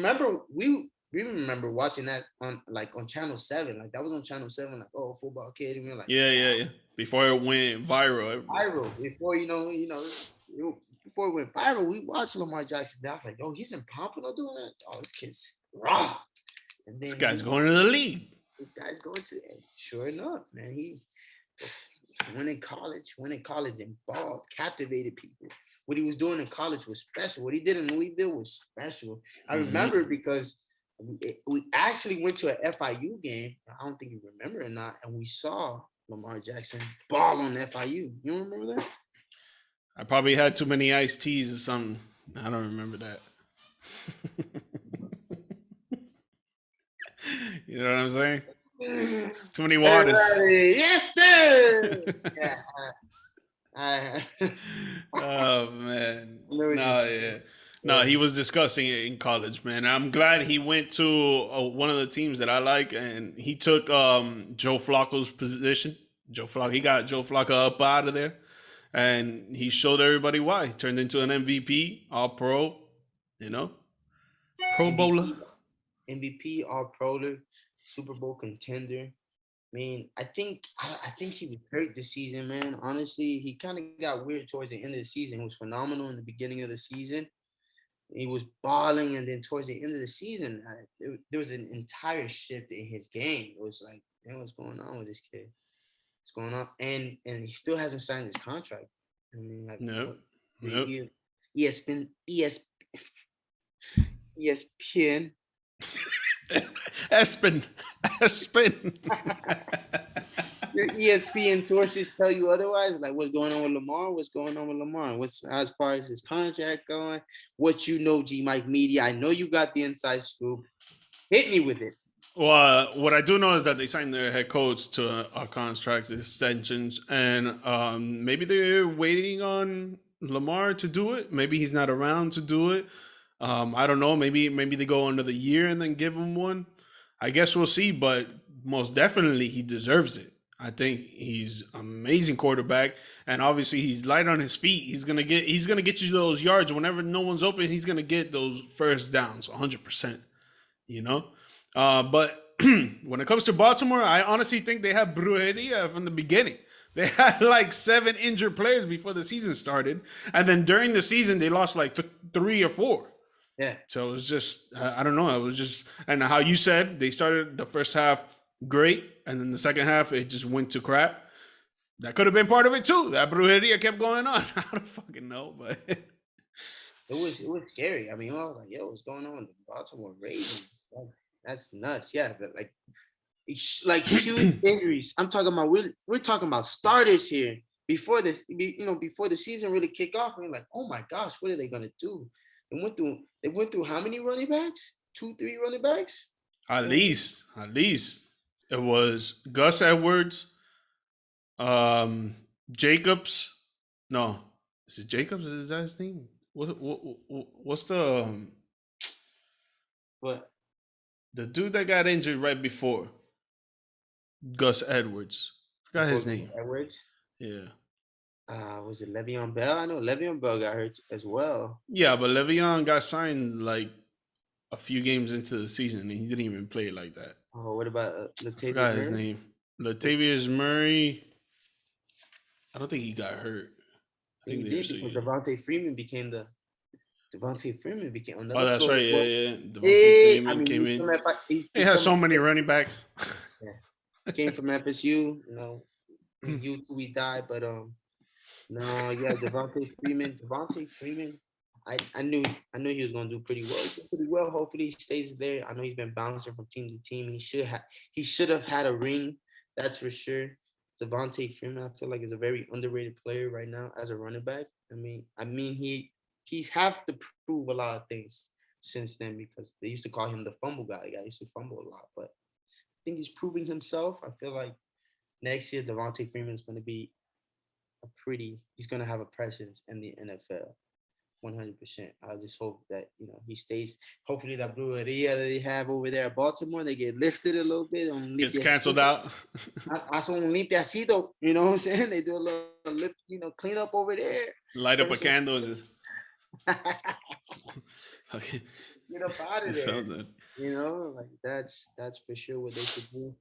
remember watching that on Channel 7. Like that was on Channel 7. Like, oh, football kid. And we were like, yeah. Before it went viral. Before before it went viral, we watched Lamar Jackson. I was like, oh, he's in Pompano doing that. Oh, this kid's raw. And then this guy's going to the league. This guy's going to. Sure enough, man, he went in college and balled, captivated people. What he was doing in college was special. What he did in Louisville was special. I remember because we actually went to an FIU game. I don't think you remember or not, and we saw Lamar Jackson ball on FIU. You don't remember that? I probably had too many iced teas or something. I don't remember that. You know what I'm saying? Too many waters. Yes, sir. Oh man. No, he was discussing it in college, man. I'm glad he went to one of the teams that I like, and he took Joe Flacco's position. He got Joe Flacco up out of there, and he showed everybody why. He turned into an MVP, All-Pro, Pro Bowler. MVP, All-Pro, Super Bowl contender. I mean, I think he was hurt this season, man. Honestly, he kind of got weird towards the end of the season. He was phenomenal in the beginning of the season. He was balling, and then towards the end of the season, there was an entire shift in his game. It was like, what's going on with this kid? What's going on? And he still hasn't signed his contract. I mean, like, nope. ESPN. Espen. Your ESPN sources tell you otherwise. Like, what's going on with Lamar? What's as far as his contract going? What GMike Media? I know you got the inside scoop. Hit me with it. Well, what I do know is that they signed their head coach to a contract extensions, and maybe they're waiting on Lamar to do it. Maybe he's not around to do it. I don't know. Maybe they go another year and then give him one. I guess we'll see. But most definitely, he deserves it. I think he's an amazing quarterback, and obviously he's light on his feet. He's gonna get you those yards whenever no one's open. He's gonna get those first downs, 100%. You know, but when it comes to Baltimore, I honestly think they have brujeria from the beginning. They had like 7 injured players before the season started, and then during the season they lost like 3 or 4. Yeah. So it was just I don't know. It was just, and how you said they started the first half great, and then the second half it just went to crap. That could have been part of it too. That brujeria kept going on. I don't fucking know, but it was scary. I mean, I was like, yo, what's going on with the Baltimore Ravens? That's nuts. Yeah, but like huge injuries. I'm talking about we're talking about starters here before before the season really kicked off. And we're like, oh my gosh, what are they gonna do? They went through how many running backs? 2, 3 running backs? at least it was Gus Edwards, Jacobs. No, is it Jacobs? Is that his name? What's But the dude that got injured right before Gus Edwards? Forgot his name. Edwards. Yeah. Was it Le'Veon Bell? I know Le'Veon Bell got hurt as well. Yeah, but Le'Veon got signed like a few games into the season, and he didn't even play like that. Oh, what about I forgot his Latavius name. Latavius Murray. I don't think he got hurt. I Murray? think He they were did still because good. Devontae Freeman became Oh, another that's pro. right. Yeah. Devontae Hey, I Freeman mean, came he's in. from He has so many running backs. came from FSU. You we died, but no, yeah, Devontae Freeman. I knew he was gonna do pretty well. He did pretty well. Hopefully he stays there. I know he's been bouncing from team to team. He should have had a ring, that's for sure. Devontae Freeman, I feel like is a very underrated player right now as a running back. I mean he's have to prove a lot of things since then because they used to call him the fumble guy. The guy used to fumble a lot, but I think he's proving himself. I feel like next year Devontae Freeman is going to be he's going to have a presence in the NFL. 100%. I just hope that he stays. Hopefully, that brujeria that they have over there at Baltimore, they get lifted a little bit. Gets canceled out. Hace un limpiacito, you know what I'm saying? They do a little lip, clean up over there. Light up a candle and just. Okay. Get up out of It there. sounds good. Like that's for sure what they should do.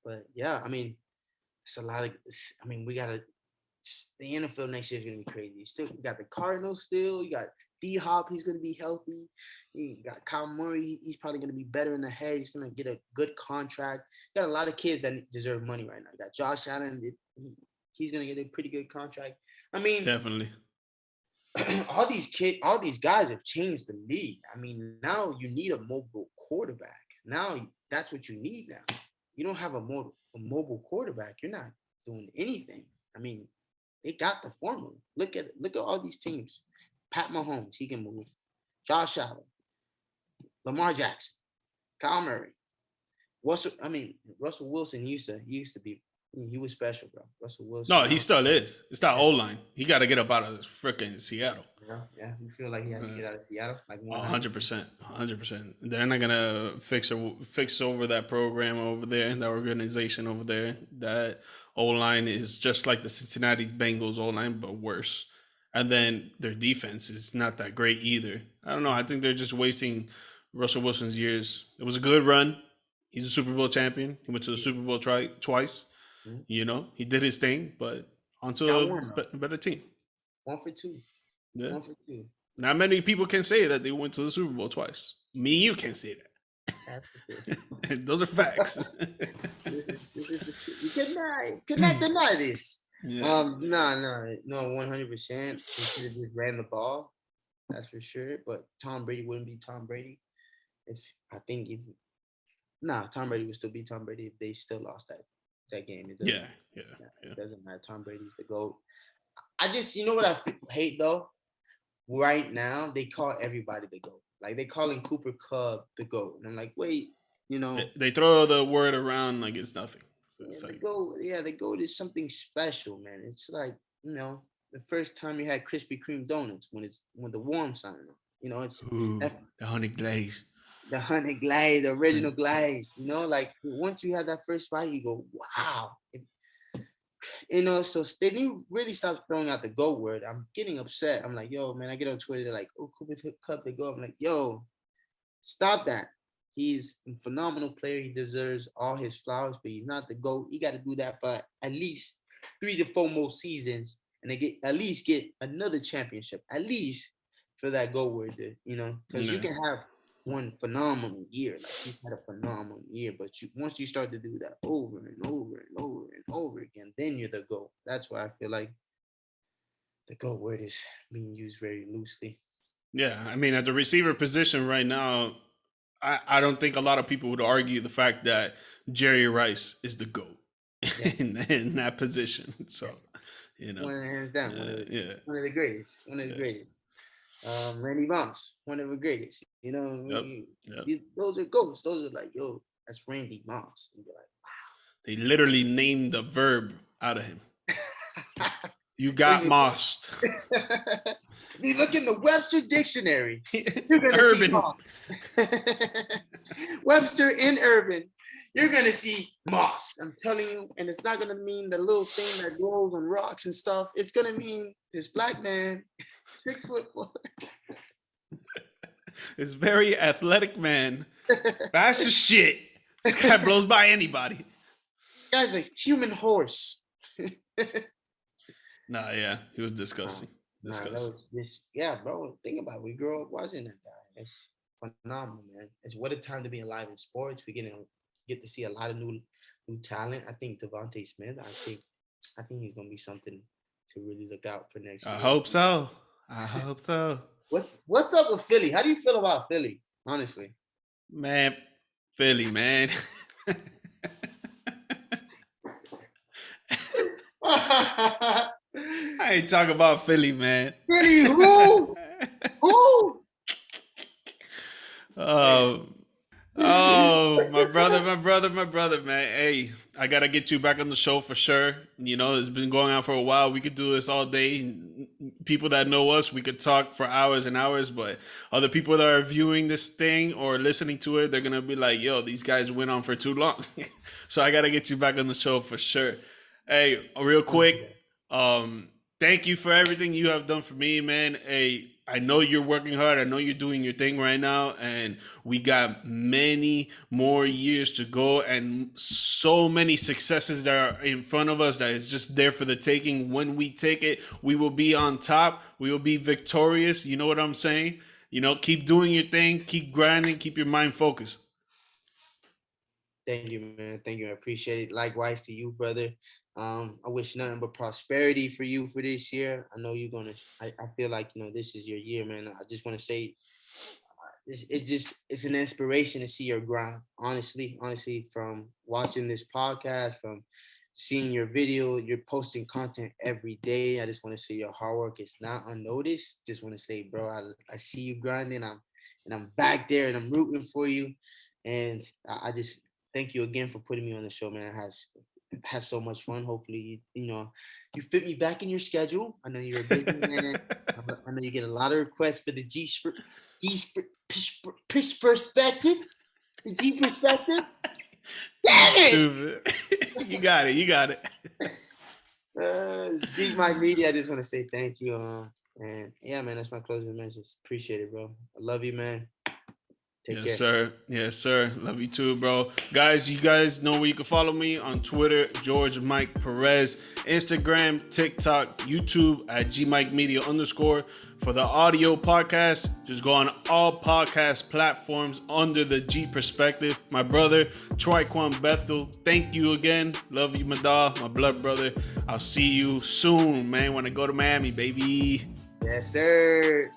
But yeah, I mean, it's a lot of. I mean, we gotta. The NFL next year is gonna be crazy. We got the Cardinals still. You got D Hop. He's gonna be healthy. You got Kyle Murray. He's probably gonna be better in the head. He's gonna get a good contract. You got a lot of kids that deserve money right now. You got Josh Allen. He's gonna get a pretty good contract. I mean, Definitely. all these guys have changed the league. I mean, now you need a mobile quarterback. Now that's what you need now. You don't have a mobile quarterback. You're not doing anything. I mean, they got the formula. Look at all these teams. Pat Mahomes, he can move. Josh Allen, Lamar Jackson, Kyle Murray. Russell Wilson used to be. He was special, bro. Russell Wilson. No, he still is. It's that O-line. He got to get up out of freaking Seattle. Yeah. You feel like he has to get out of Seattle, like 100%. They're not gonna fix over that program over there, that organization over there. That O-line is just like the Cincinnati Bengals O-line, but worse. And then their defense is not that great either. I don't know. I think they're just wasting Russell Wilson's years. It was a good run. He's a Super Bowl champion. He went to the Super Bowl twice. Mm-hmm. He did his thing, but onto a better team. 1 for 2. Yeah. 1 for 2. Not many people can say that they went to the Super Bowl twice. Me and you can't say that. Those are facts. You cannot deny this. Yeah. No, 100%. He should have just ran the ball. That's for sure. But Tom Brady wouldn't be Tom Brady. Tom Brady would still be Tom Brady if they still lost that game. It doesn't matter. Tom Brady's the GOAT. I just, what I hate though? Right now, they call everybody the GOAT. Like, they calling Cooper Kupp the GOAT. And I'm like, wait, You know, They throw the word around like it's nothing. So yeah, it's the like, goat. Yeah, the goat is something special, man. It's like, the first time you had Krispy Kreme donuts when the warm sign. It's ooh, that the honey glaze. the honey glaze, the original glaze. Like once you have that first bite, you go, wow. So they didn't really stop throwing out the go word. I'm getting upset. I'm like, yo, man, I get on Twitter, they're like, oh, Cooper Cup, they go. I'm like, yo, stop that. He's a phenomenal player. He deserves all his flowers, but he's not the GOAT. He got to do that for at least 3 to 4 more seasons, and they at least get another championship, at least for that GOAT word, because you can have one phenomenal year. Like he's had a phenomenal year, but once you start to do that over and over and over and over again, then you're the GOAT. That's why I feel like the GOAT word is being used very loosely. Yeah, I mean, at the receiver position right now, I don't think a lot of people would argue the fact that Jerry Rice is the GOAT Yeah. in that position. So, One hands down, yeah, one of the greatest, Randy Moss, one of the greatest. Yep. Those are ghosts. Those are like, yo, that's Randy Moss. And you're like, They literally named the verb out of him. wow. You got mossed. If you look in the Webster dictionary, you're gonna see moss. Webster in Urban, you're gonna see moss. I'm telling you, and it's not gonna mean the little thing that grows on rocks and stuff. It's gonna mean this black man, 6'4". This very athletic man, fast as shit. This guy blows by anybody. Guy's a human horse. Nah, yeah, he was disgusting. Yeah, bro. Think about it. We grew up watching that guy. It's phenomenal, man. It's what a time to be alive in sports. We get to see a lot of new talent. I think Devontae Smith. I think he's gonna be something to really look out for next year. I hope so. What's up with Philly? How do you feel about Philly? Honestly, man, Philly, man. I ain't talking about Philly, man. Philly, who? Who? Oh, my brother, man. Hey, I gotta get you back on the show for sure. It's been going on for a while. We could do this all day. People that know us, we could talk for hours and hours, but other people that are viewing this thing or listening to it, they're gonna be like, yo, these guys went on for too long. So I gotta get you back on the show for sure. Hey, real quick, thank you for everything you have done for me, man. Hey, I know you're working hard. I know you're doing your thing right now, and we got many more years to go and so many successes that are in front of us that is just there for the taking. When we take it, we will be on top. We will be victorious. You know what I'm saying? Keep doing your thing. Keep grinding. Keep your mind focused. Thank you, man. Thank you. I appreciate it. Likewise to you, brother. I wish nothing but prosperity for you for this year. I know you're gonna. I feel like this is your year, man. I just want to say, it's an inspiration to see your grind. Honestly, from watching this podcast, from seeing your video, you're posting content every day. I just want to say your hard work is not unnoticed. Just want to say, bro, I see you grinding. I'm back there and I'm rooting for you. And I just thank you again for putting me on the show, man. I had so much fun. Hopefully, you fit me back in your schedule. I know you're a busy man. I know you get a lot of requests for the G perspective. The G perspective. Damn it! You got it. GMike Media, I just want to say thank you. And yeah, man, that's my closing message. Appreciate it, bro. I love you, man. Take care. Yes, sir. Love you too, bro. Guys, you guys know where you can follow me on Twitter, GMike Perez, Instagram, TikTok, YouTube at GMike Media _. For the audio podcast, just go on all podcast platforms under the G Perspective. My brother, Triqon Bethel, thank you again. Love you, my dog, my blood brother. I'll see you soon, man, when I go to Miami, baby. Yes, sir.